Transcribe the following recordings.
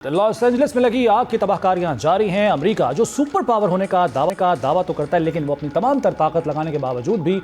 Los Angeles में लगी आग की तबाहकारियां जारी हैं। अमेरिका जो सुपर पावर होने का दावा तो करता है, लेकिन वो अपनी तमाम तर ताकत लगाने के बावजूद भी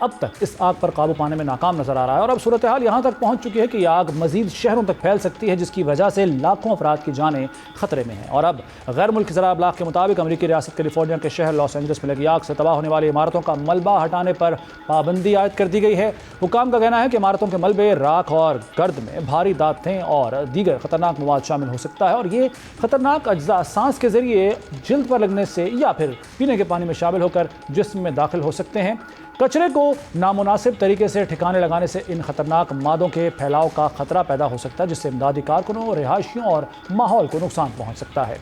अब तक इस आग पर काबू पाने में नाकाम नजर आ रहा है। और अब सूरत हाल यहां तक पहुंच चुकी है कि आग मजीद शहरों तक फैल सकती है, जिसकी वजह से लाखों अफराद की जानें खतरे में हैं। और अब गैर मुल्की ज़राए अबलाग के मुताबिक अमेरिकी रियासत कैलिफोर्निया के शहर लॉस एंजलिस में लगी आग से तबाह होने वाली इमारतों का मलबा हटाने पर पाबंदी आयद कर दी गई है। हुकाम का कहना है कि इमारतों के मलबे, राख और गर्द में भारी दांतें और दीगर खतरनाक मवाद शामिल हो सकता है, और ये खतरनाक अज्जा सांस के जरिए जिल्द पर लगने से या फिर पीने के पानी में शामिल होकर जिस्म में दाखिल हो सकते हैं। कचरे को नामुनासिब तरीके से ठिकाने लगाने से इन खतरनाक मादों के फैलाव का खतरा पैदा हो सकता है, जिससे इमदादी कारकुनों, रिहायशियों और माहौल को नुकसान पहुंच सकता है।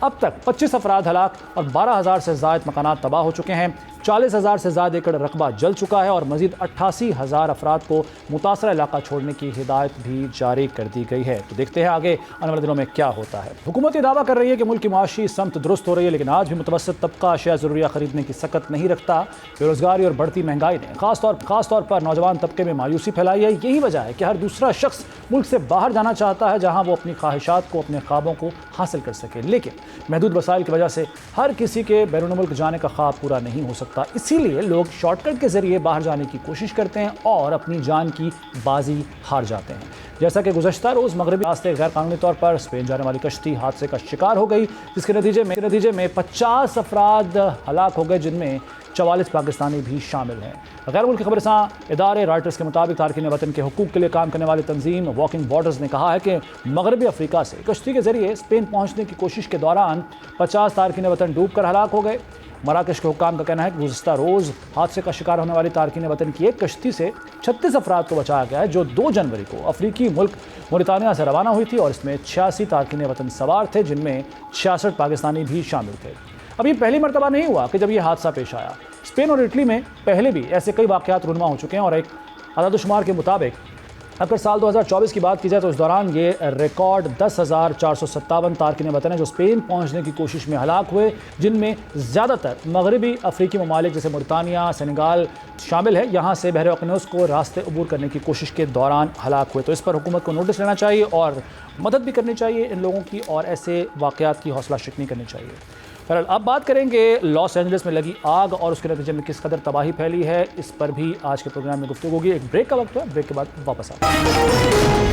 अब तक 25 अफराद हलाक और 12,000 से ज़ायद मकानात तबाह हो चुके हैं। 40,000 से ज़्यादा एकड़ रकबा जल चुका है और मजीद 88,000 अफराद को मुतासरा इलाका छोड़ने की हिदायत भी जारी कर दी गई है। तो देखते हैं आगे आने वाले दिनों में क्या होता है। हुकूमत ये दावा कर रही है कि मुल्क की माशी समत दुरुस्त हो रही है, लेकिन आज भी मुतवसत तबका अशिया ज़रूरिया खरीदने की सकत नहीं रखता। बेरोज़गारी और बढ़ती महंगाई ने खास तौर पर नौजवान तबके में मायूसी फैलाई है। यही वजह है कि हर दूसरा शख्स मुल्क से बाहर जाना चाहता है, जहाँ वो अपनी ख्वाहिशात को, अपने ख्वाबों को हासिल कर सके, लेकिन महदूद वसाइल की वजह से हर किसी के बैरून मुल्क जाने का ख्वाब पूरा नहीं हो सकता। इसीलिए लोग शॉर्टकट के जरिए बाहर जाने की कोशिश करते हैं और अपनी जान की बाजी हार जाते हैं। जैसा कि गुज़श्ता रोज़ मगरबी रास्ते गैर कानूनी तौर पर स्पेन जाने वाली कश्ती हादसे का शिकार हो गई, जिसके नतीजे में 50 अफराद हलाक हो गए, जिनमें 44 पाकिस्तानी भी शामिल हैं। गैर मुल्की खबरसां इदारे रॉयटर्स के मुताबिक तारकीन वतन के हुकूक के लिए काम करने वाली तंजीम वॉकिंग बॉर्डर्स ने कहा है कि मगरबी अफ्रीका से कश्ती के जरिए स्पेन पहुंचने की कोशिश के दौरान 50 तारकीन वतन डूब कर हलाक हो गए। मराकश के हुक्काम का कहना है कि गुज़श्ता रोज़ हादसे का शिकार होने वाली तारकीन वतन की एक कश्ती से 36 अफराद को बचाया गया है, जो 2 जनवरी को अफ्रीकी मुल्क मोरितानिया से रवाना हुई थी, और इसमें 86 तारकीन वतन सवार थे, जिनमें 66 पाकिस्तानी भी शामिल थे। अब ये पहली मरतबा नहीं हुआ कि जब ये हादसा पेश आया। स्पेन और इटली में पहले भी ऐसे कई वाक़यात रूनुमा हो चुके हैं, और एक आदादुशुमार के मुताबिक अगर साल 2024 की बात की जाए तो इस दौरान ये रिकॉर्ड 10,457 तारकीन वतन है जो स्पेन पहुंचने की कोशिश में हलाक हुए, जिनमें ज़्यादातर मगरबी अफ्रीकी ममालिक जैसे मोरितानिया, सेनेगाल शामिल है। यहाँ से बहर अक़नूस को रास्ते अबूर करने की कोशिश के दौरान हलाक हुए। तो इस पर हुकूमत को नोटिस लेना चाहिए और मदद भी करनी चाहिए इन लोगों की, और ऐसे वाक़यात की हौसला शिकनी करनी चाहिए। फिर अब बात करेंगे लॉस एंजलिस में लगी आग और उसके नतीजे में किस कदर तबाही फैली है। इस पर भी आज के प्रोग्राम में गुफ्तगू होगी। एक ब्रेक का वक्त है, ब्रेक के बाद वापस आते हैं।